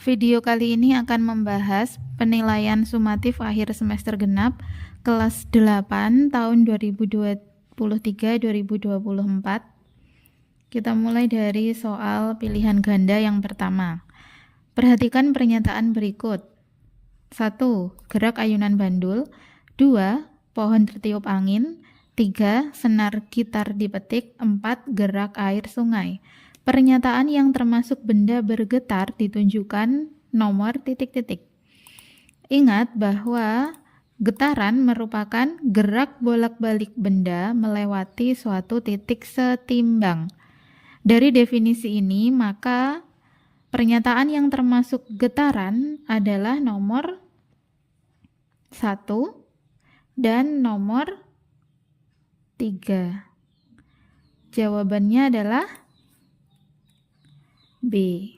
Video kali ini akan membahas penilaian sumatif akhir semester genap kelas 8 tahun 2023-2024. Kita mulai dari soal pilihan ganda yang pertama. Perhatikan pernyataan berikut. 1. Gerak ayunan bandul. 2. Pohon tertiup angin. 3. Senar gitar dipetik. 4. Gerak air sungai. Pernyataan yang termasuk benda bergetar ditunjukkan nomor titik-titik. Ingat bahwa getaran merupakan gerak bolak-balik benda melewati suatu titik setimbang. Dari definisi ini, maka pernyataan yang termasuk getaran adalah nomor 1 dan nomor 3. Jawabannya adalah B.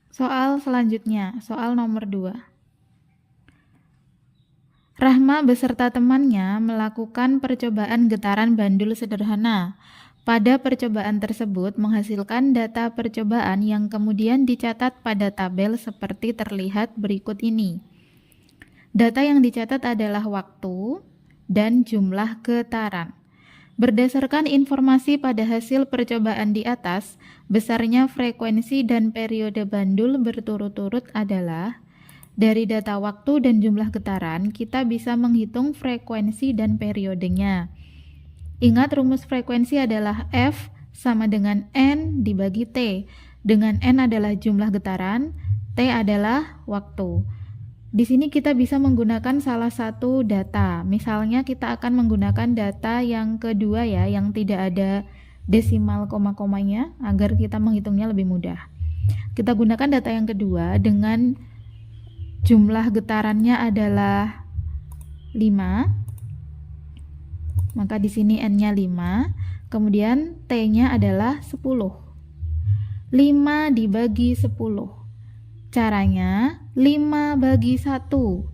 Soal selanjutnya, soal nomor 2. Rahma beserta temannya melakukan percobaan getaran bandul sederhana. Pada percobaan tersebut menghasilkan data percobaan yang kemudian dicatat pada tabel seperti terlihat berikut ini. Data yang dicatat adalah waktu dan jumlah getaran. Berdasarkan informasi pada hasil percobaan di atas, besarnya frekuensi dan periode bandul berturut-turut adalah dari data waktu dan jumlah getaran, kita bisa menghitung frekuensi dan periodenya. Ingat rumus frekuensi adalah F sama dengan N dibagi T, dengan N adalah jumlah getaran, T adalah waktu. Di sini kita bisa menggunakan salah satu data. Misalnya kita akan menggunakan data yang kedua ya, yang tidak ada desimal koma-komanya agar kita menghitungnya lebih mudah. Kita gunakan data yang kedua dengan jumlah getarannya adalah 5. Maka di sini N-nya 5, kemudian T-nya adalah 10. 5 dibagi 10. Caranya 5 bagi 1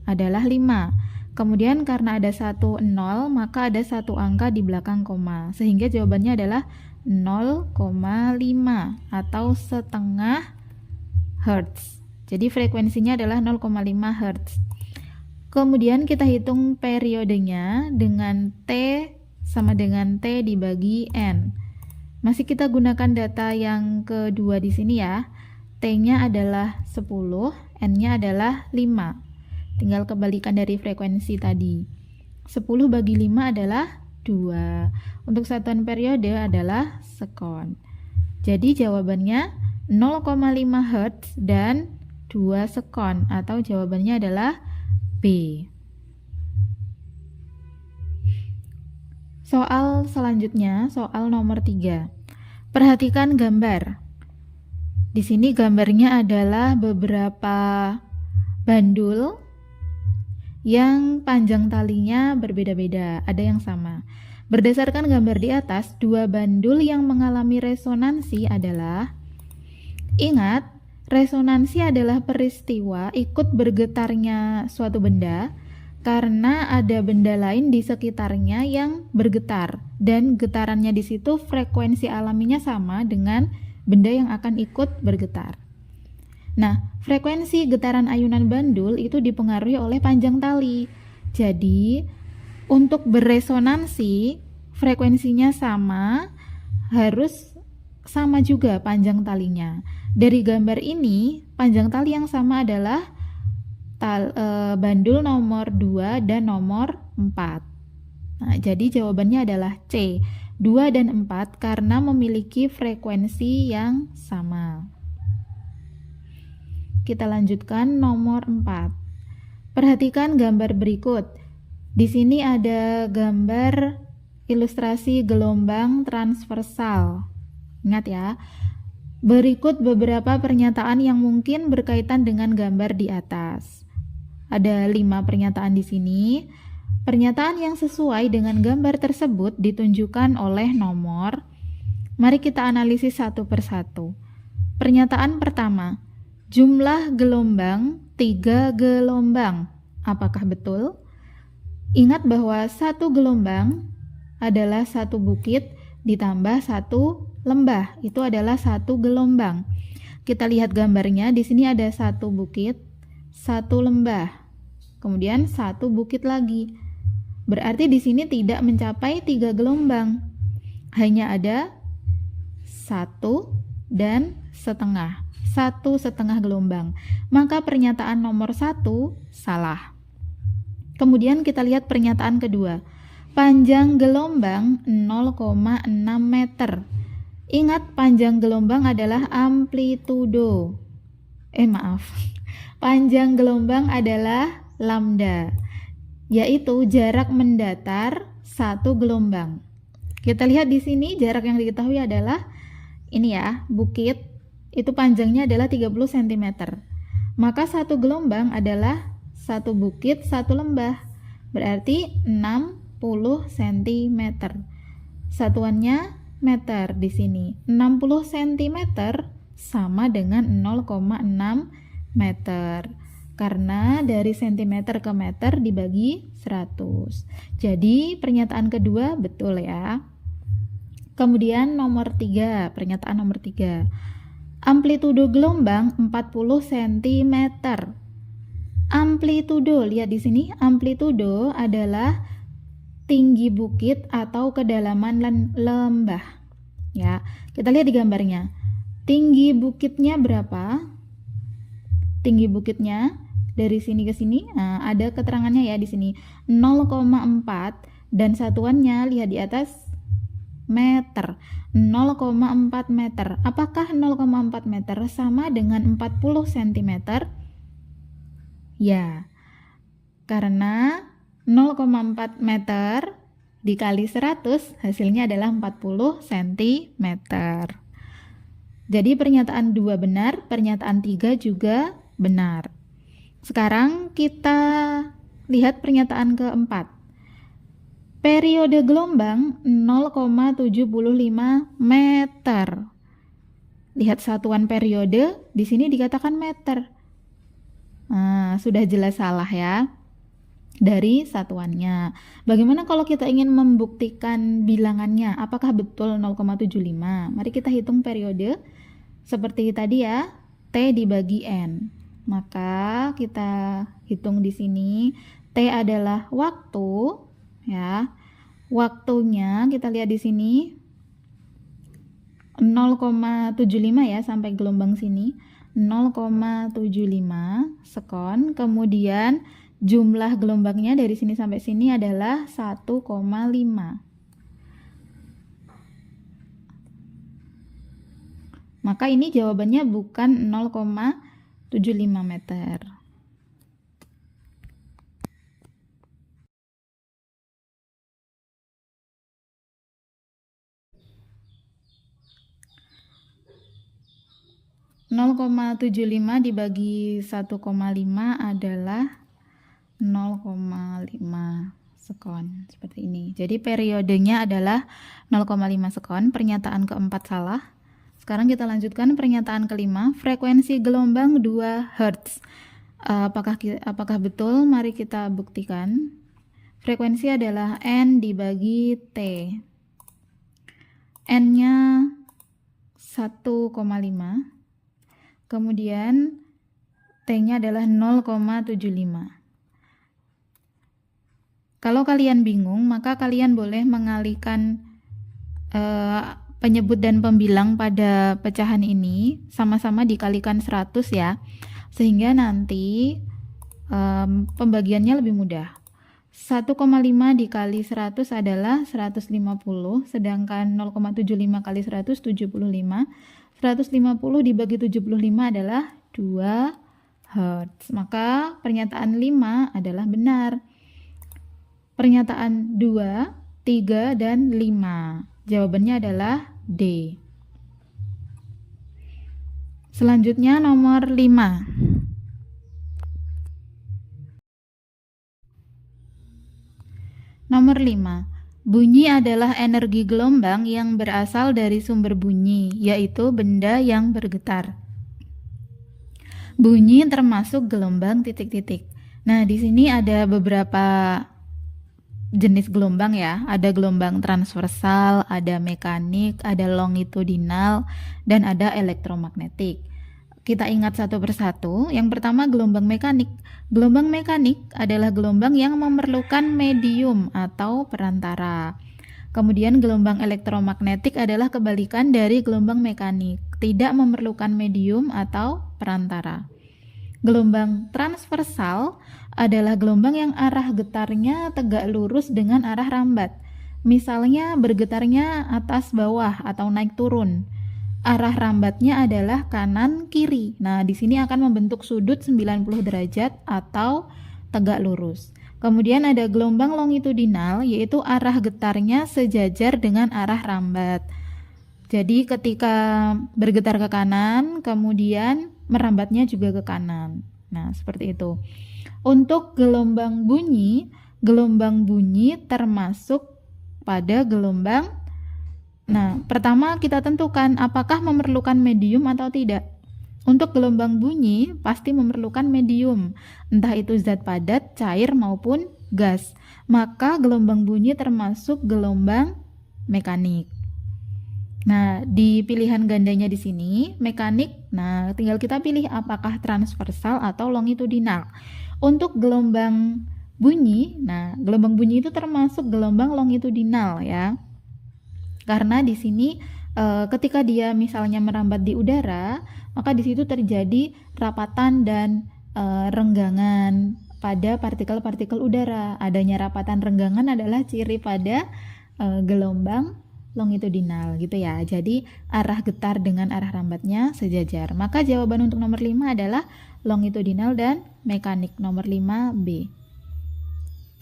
adalah 5. Kemudian karena ada 1 0, maka ada satu angka di belakang koma. Sehingga jawabannya adalah 0,5 atau setengah Hertz. Jadi frekuensinya adalah 0,5 Hertz. Kemudian kita hitung periodenya dengan T sama dengan T dibagi N. Masih kita gunakan data yang kedua di sini ya. T-nya adalah 10, N-nya adalah 5. Tinggal kebalikan dari frekuensi tadi. 10 bagi 5 adalah 2. Untuk satuan periode adalah sekon. Jadi jawabannya 0,5 Hz dan 2 sekon, atau jawabannya adalah B. Soal selanjutnya, soal nomor 3. Perhatikan gambar. Di sini gambarnya adalah beberapa bandul yang panjang talinya berbeda-beda, ada yang sama. Berdasarkan gambar di atas, dua bandul yang mengalami resonansi adalah, ingat, resonansi adalah peristiwa ikut bergetarnya suatu benda karena ada benda lain di sekitarnya yang bergetar, dan getarannya di situ frekuensi alaminya sama dengan benda yang akan ikut bergetar. Nah, frekuensi getaran ayunan bandul itu dipengaruhi oleh panjang tali. Jadi, untuk beresonansi, frekuensinya sama, harus sama juga panjang talinya. Dari gambar ini, panjang tali yang sama adalah bandul nomor 2 dan nomor 4. Nah, jadi jawabannya adalah C. 2 dan 4 karena memiliki frekuensi yang sama. Kita lanjutkan nomor 4. Perhatikan gambar berikut. Di sini ada gambar ilustrasi gelombang transversal. Ingat ya. Berikut beberapa pernyataan yang mungkin berkaitan dengan gambar di atas. Ada 5 pernyataan di sini. Pernyataan yang sesuai dengan gambar tersebut ditunjukkan oleh nomor. Mari kita analisis satu persatu. Pernyataan pertama, jumlah gelombang 3 gelombang. Apakah betul? Ingat bahwa satu gelombang adalah satu bukit ditambah satu lembah. Itu adalah satu gelombang. Kita lihat gambarnya, di sini ada satu bukit, satu lembah, kemudian satu bukit lagi. Berarti di sini tidak mencapai 3 gelombang, hanya ada 1,5 gelombang. Maka pernyataan nomor 1 salah. Kemudian kita lihat pernyataan kedua. Panjang gelombang 0,6 meter. Ingat, panjang gelombang adalah amplitudo. Panjang gelombang adalah lambda, yaitu jarak mendatar satu gelombang. Kita lihat di sini jarak yang diketahui adalah ini ya, bukit itu panjangnya adalah 30 cm. Maka satu gelombang adalah satu bukit, satu lembah. Berarti 60 cm. Satuannya meter di sini. 60 cm sama dengan 0,6 meter. Karena dari cm ke meter dibagi 100. Jadi pernyataan kedua betul ya. Kemudian nomor 3, pernyataan nomor 3. Amplitudo gelombang 40 cm. Amplitudo, lihat di sini, amplitudo adalah tinggi bukit atau kedalaman lembah. Ya, kita lihat di gambarnya. Tinggi bukitnya berapa? Tinggi bukitnya dari sini ke sini, ada keterangannya ya di sini 0,4 dan satuannya lihat di atas meter. 0,4 meter. Apakah 0,4 meter sama dengan 40 cm? Ya, karena 0,4 meter dikali 100 hasilnya adalah 40 cm. Jadi pernyataan 2 benar, pernyataan 3 juga benar. Sekarang kita lihat pernyataan keempat. Periode gelombang 0,75 meter. Lihat satuan periode, di sini dikatakan meter. Sudah jelas salah ya dari satuannya. Bagaimana kalau kita ingin membuktikan bilangannya? Apakah betul 0,75? Mari kita hitung periode seperti tadi ya, T dibagi N. Maka kita hitung di sini, T adalah waktu ya. Waktunya kita lihat di sini 0,75 ya sampai gelombang sini. 0,75 sekon. Kemudian jumlah gelombangnya dari sini sampai sini adalah 1,5. Maka ini jawabannya bukan 0,75 meter. (0,75) dibagi 1,5 adalah 0,5 sekon, seperti ini. Jadi periodenya adalah 0,5 sekon. Pernyataan keempat salah. Sekarang kita lanjutkan pernyataan kelima. Frekuensi gelombang 2 Hz. Apakah betul? Mari kita buktikan. Frekuensi adalah N dibagi T. N-nya 1,5. Kemudian T-nya adalah 0,75. Kalau kalian bingung, maka kalian boleh mengalihkan penyebut dan pembilang pada pecahan ini sama-sama dikalikan 100 ya. Sehingga nanti pembagiannya lebih mudah. 1,5 dikali 100 adalah 150, sedangkan 0,75 kali 100 75. 150 dibagi 75 adalah 2 Hz. Maka pernyataan 5 adalah benar. Pernyataan 2, 3, dan 5. Jawabannya adalah D. Selanjutnya nomor 5. Nomor 5. Bunyi adalah energi gelombang yang berasal dari sumber bunyi, yaitu benda yang bergetar. Bunyi termasuk gelombang titik-titik. Nah, di sini ada beberapa jenis gelombang ya. Ada gelombang transversal, ada mekanik, ada longitudinal, dan ada elektromagnetik. Kita ingat satu persatu. Yang pertama, gelombang mekanik. Gelombang mekanik adalah gelombang yang memerlukan medium atau perantara. Kemudian gelombang elektromagnetik adalah kebalikan dari gelombang mekanik, tidak memerlukan medium atau perantara. Gelombang transversal adalah gelombang yang arah getarnya tegak lurus dengan arah rambat. Misalnya bergetarnya atas bawah atau naik turun. Arah rambatnya adalah kanan kiri. Nah, di sini akan membentuk sudut 90 derajat atau tegak lurus. Kemudian ada gelombang longitudinal, yaitu arah getarnya sejajar dengan arah rambat. Jadi ketika bergetar ke kanan, kemudian merambatnya juga ke kanan. Nah, seperti itu. Untuk gelombang bunyi termasuk pada gelombang. Nah, pertama kita tentukan apakah memerlukan medium atau tidak. Untuk gelombang bunyi pasti memerlukan medium, entah itu zat padat, cair maupun gas. Maka gelombang bunyi termasuk gelombang mekanik. Nah, di pilihan gandanya di sini mekanik. Nah, tinggal kita pilih apakah transversal atau longitudinal. Untuk gelombang bunyi, nah gelombang bunyi itu termasuk gelombang longitudinal ya. Karena di sini ketika dia misalnya merambat di udara, maka di situ terjadi rapatan dan renggangan pada partikel-partikel udara. Adanya rapatan renggangan adalah ciri pada gelombang longitudinal gitu ya. Jadi arah getar dengan arah rambatnya sejajar. Maka jawaban untuk nomor 5 adalah longitudinal dan mekanik, nomor 5B.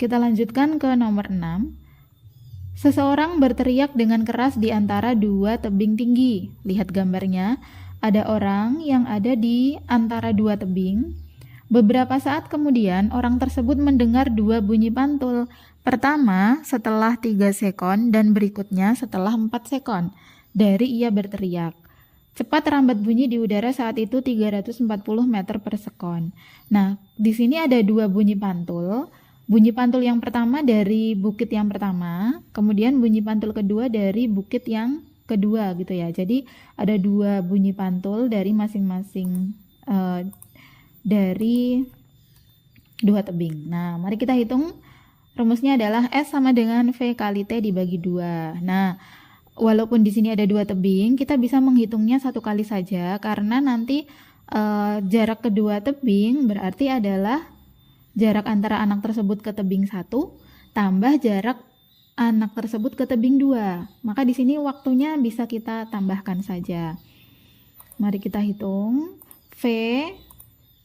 Kita lanjutkan ke nomor 6. Seseorang berteriak dengan keras di antara dua tebing tinggi. Lihat gambarnya, ada orang yang ada di antara dua tebing. Beberapa saat kemudian, orang tersebut mendengar dua bunyi pantul. Pertama setelah 3 sekon dan berikutnya setelah 4 sekon dari ia berteriak. Cepat rambat bunyi di udara saat itu 340 meter per sekon. Nah, di sini ada dua bunyi pantul. Bunyi pantul yang pertama dari bukit yang pertama, kemudian bunyi pantul kedua dari bukit yang kedua gitu ya. Jadi ada dua bunyi pantul dari masing-masing dari dua tebing. Nah, mari kita hitung. Rumusnya adalah S sama dengan V kali T dibagi 2. Nah, walaupun di sini ada dua tebing, kita bisa menghitungnya satu kali saja karena nanti jarak kedua tebing berarti adalah jarak antara anak tersebut ke tebing 1 tambah jarak anak tersebut ke tebing 2. Maka di sini waktunya bisa kita tambahkan saja. Mari kita hitung. V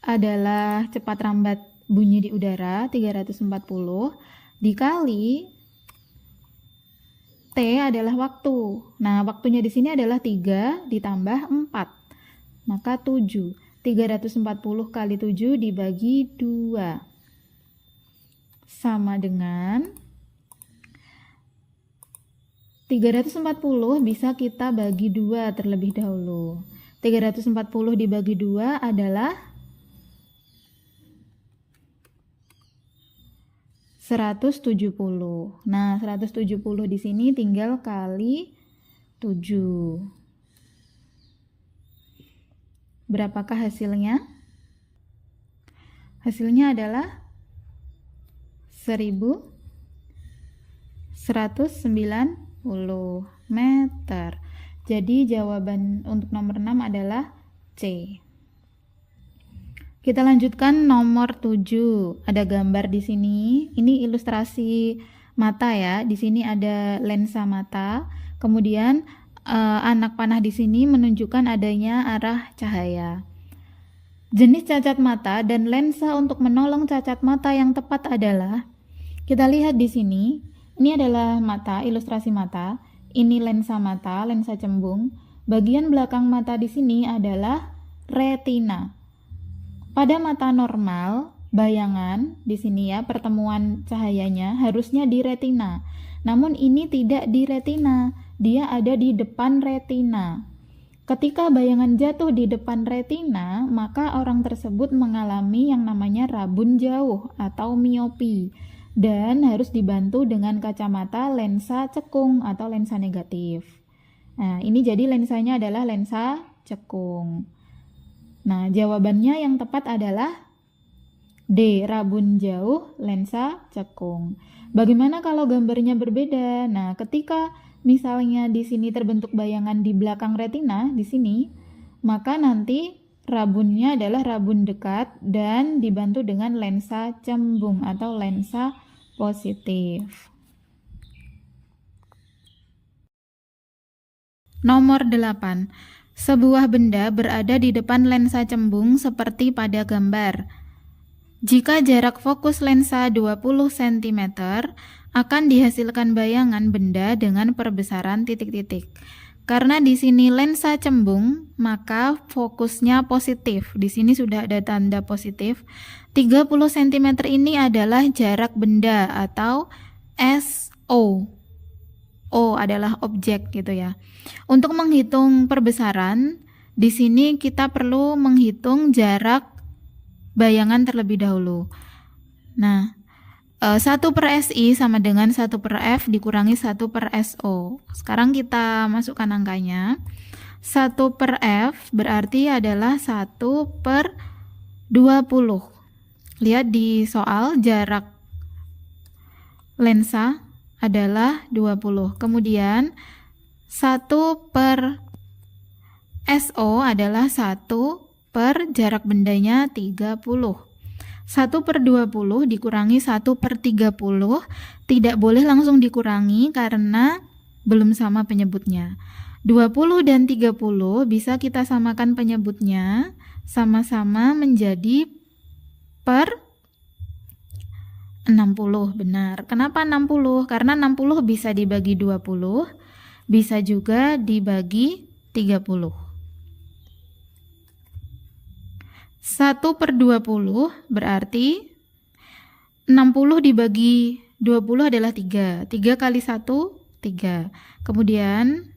adalah cepat rambat bunyi di udara 340 dikali T adalah waktu. Nah, waktunya di sini adalah 3 ditambah 4. Maka 7. 340 kali 7 dibagi 2. Sama dengan 340 bisa kita bagi 2 terlebih dahulu. 340 dibagi 2 adalah 170. Nah, 170 di sini tinggal kali 7. Berapakah hasilnya? Hasilnya adalah 1190 meter. Jadi jawaban untuk nomor 6 adalah C. Kita lanjutkan nomor 7. Ada gambar di sini. Ini ilustrasi mata ya. Di sini ada lensa mata. Kemudian anak panah di sini menunjukkan adanya arah cahaya. Jenis cacat mata dan lensa untuk menolong cacat mata yang tepat adalah, kita lihat di sini, ini adalah mata, ilustrasi mata. Ini lensa mata, lensa cembung. Bagian belakang mata di sini adalah retina. Pada mata normal, bayangan di sini ya, pertemuan cahayanya harusnya di retina. Namun ini tidak di retina, dia ada di depan retina. Ketika bayangan jatuh di depan retina, maka orang tersebut mengalami yang namanya rabun jauh atau miopi dan harus dibantu dengan kacamata lensa cekung atau lensa negatif. Nah, ini jadi lensanya adalah lensa cekung. Nah, jawabannya yang tepat adalah D. Rabun jauh, lensa cekung. Bagaimana kalau gambarnya berbeda? Nah, ketika misalnya di sini terbentuk bayangan di belakang retina, di sini, maka nanti rabunnya adalah rabun dekat dan dibantu dengan lensa cembung atau lensa positif. Nomor 8. Sebuah benda berada di depan lensa cembung seperti pada gambar. Jika jarak fokus lensa 20 cm, akan dihasilkan bayangan benda dengan perbesaran titik-titik. Karena di sini lensa cembung, maka fokusnya positif. Di sini sudah ada tanda positif. 30 cm ini adalah jarak benda atau SO. O adalah objek gitu ya. Untuk menghitung perbesaran, di sini kita perlu menghitung jarak bayangan terlebih dahulu. Nah, 1/SI sama dengan 1/F dikurangi 1/SO. Sekarang kita masukkan angkanya. 1/F berarti adalah 1/20. Lihat di soal, jarak lensa adalah 20. Kemudian 1/SO adalah 1 per jarak bendanya 30. 1/20 dikurangi 1/30 tidak boleh langsung dikurangi karena belum sama penyebutnya. 20 dan 30 bisa kita samakan penyebutnya, sama-sama menjadi per 60, benar. Kenapa 60? Karena 60 bisa dibagi 20, bisa juga dibagi 30. 1/20 berarti 60 dibagi 20 adalah 3. 3 kali 1, 3. Kemudian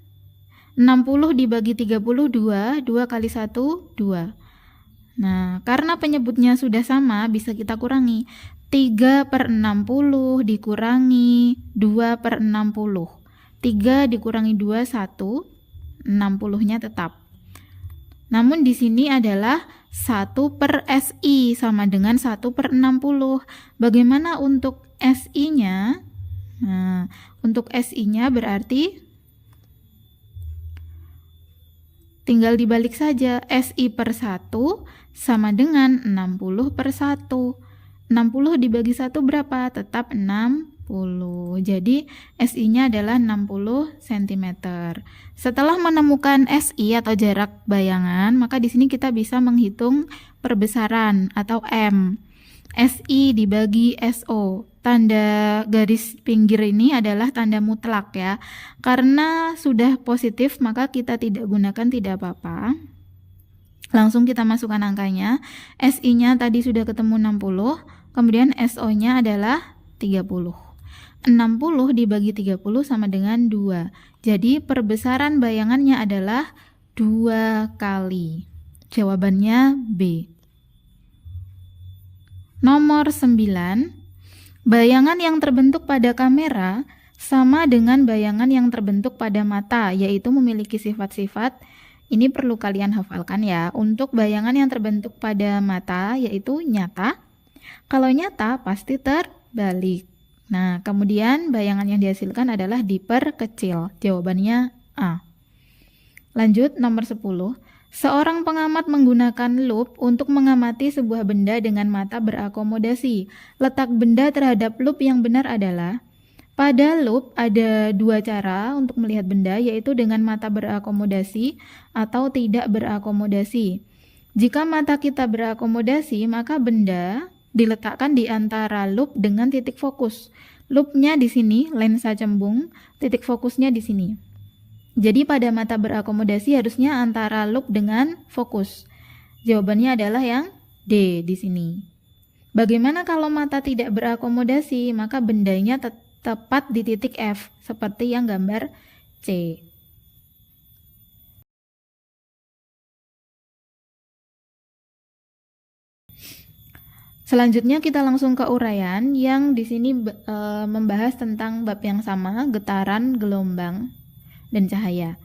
60 dibagi 32, 2 kali 1, 2. Nah, karena penyebutnya sudah sama, bisa kita kurangi. 3/60 dikurangi 2/60. 3 dikurangi 2, 1. 60-nya tetap. Namun di sini adalah 1/SI sama dengan 1/60. Bagaimana untuk SI-nya? Nah, untuk SI-nya berarti tinggal dibalik saja. SI/1 sama dengan 60/1. 60 dibagi 1 berapa? Tetap 60. Jadi SI-nya adalah 60 cm. Setelah menemukan SI atau jarak bayangan, maka di sini kita bisa menghitung perbesaran atau M. SI dibagi SO. Tanda garis pinggir ini adalah tanda mutlak ya. Karena sudah positif, maka kita tidak gunakan tidak apa-apa. Langsung kita masukkan angkanya. SI-nya tadi sudah ketemu 60, kemudian SO-nya adalah 30. 60 dibagi 30 sama dengan 2. Jadi perbesaran bayangannya adalah 2 kali. Jawabannya B. Nomor 9. Bayangan yang terbentuk pada kamera sama dengan bayangan yang terbentuk pada mata, yaitu memiliki sifat-sifat. Ini perlu kalian hafalkan ya. Untuk bayangan yang terbentuk pada mata yaitu nyata. Kalau nyata pasti terbalik. Nah, kemudian bayangan yang dihasilkan adalah diperkecil. Jawabannya A. Lanjut nomor 10. Seorang pengamat menggunakan lup untuk mengamati sebuah benda dengan mata berakomodasi. Letak benda terhadap lup yang benar adalah: pada lup ada 2 cara untuk melihat benda, yaitu dengan mata berakomodasi atau tidak berakomodasi. Jika mata kita berakomodasi, maka benda diletakkan di antara lup dengan titik fokus. Lupnya di sini, lensa cembung, titik fokusnya di sini. Jadi pada mata berakomodasi harusnya antara lup dengan fokus. Jawabannya adalah yang D di sini. Bagaimana kalau mata tidak berakomodasi? Maka bendanya tepat di titik F, seperti yang gambar C. Selanjutnya kita langsung ke uraian yang di sini membahas tentang bab yang sama, getaran, gelombang, dan cahaya.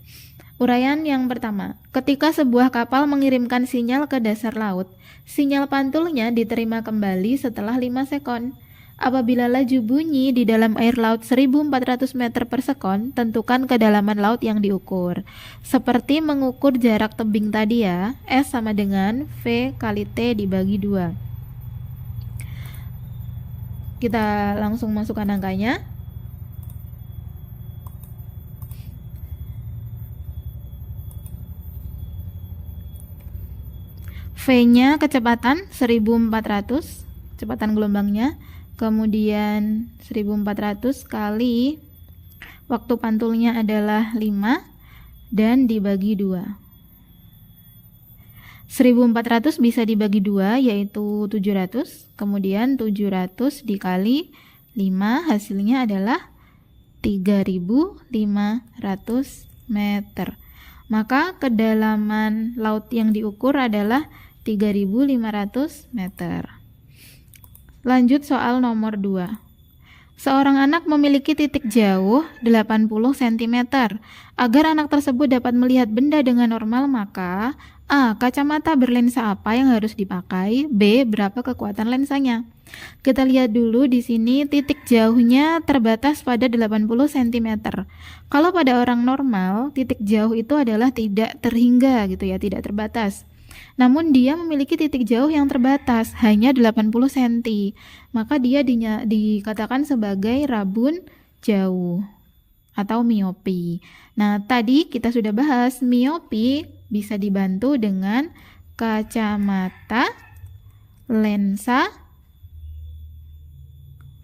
Uraian yang pertama, ketika sebuah kapal mengirimkan sinyal ke dasar laut, sinyal pantulnya diterima kembali setelah 5 sekon. Apabila laju bunyi di dalam air laut 1400 meter per sekon, tentukan kedalaman laut yang diukur. Seperti mengukur jarak tebing tadi ya, S sama dengan V kali T dibagi 2. Kita langsung masukkan angkanya. V-nya kecepatan 1400, kecepatan gelombangnya, kemudian 1400 kali waktu pantulnya adalah 5 dan dibagi 2. 1400 bisa dibagi 2 yaitu 700, kemudian 700 dikali 5 hasilnya adalah 3500 meter. Maka kedalaman laut yang diukur adalah 3500 meter. Lanjut soal nomor 2. Seorang anak memiliki titik jauh 80 cm. Agar anak tersebut dapat melihat benda dengan normal, maka A. Kacamata berlensa apa yang harus dipakai? B. Berapa kekuatan lensanya? Kita lihat dulu di sini titik jauhnya terbatas pada 80 cm. Kalau pada orang normal, titik jauh itu adalah tidak terhingga gitu ya, tidak terbatas. Namun dia memiliki titik jauh yang terbatas, hanya 80 cm. Maka dia dikatakan sebagai rabun jauh atau miopi. Nah, tadi kita sudah bahas miopi bisa dibantu dengan kacamata lensa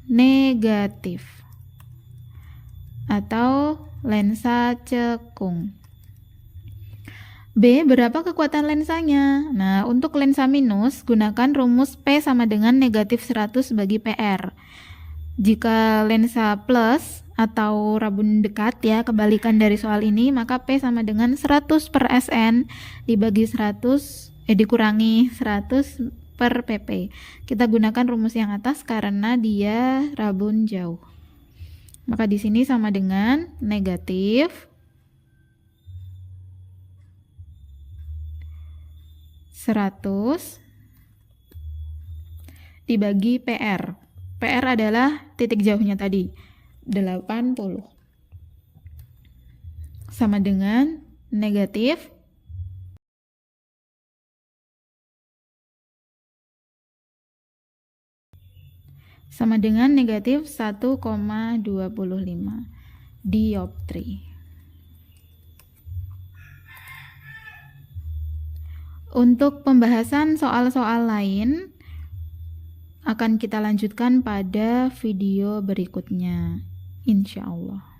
negatif atau lensa cekung. B. Berapa kekuatan lensanya? Nah, untuk lensa minus, gunakan rumus P sama dengan negatif 100 bagi PR. Jika lensa plus atau rabun dekat ya, kebalikan dari soal ini, maka P sama dengan 100 per SN dibagi 100, dikurangi 100 per PP. Kita gunakan rumus yang atas karena dia rabun jauh. Maka di sini sama dengan negatif 100 dibagi PR. PR adalah titik jauhnya tadi, 80. Sama dengan negatif 1,25 dioptri. Untuk pembahasan soal-soal lain akan kita lanjutkan pada video berikutnya, insya Allah.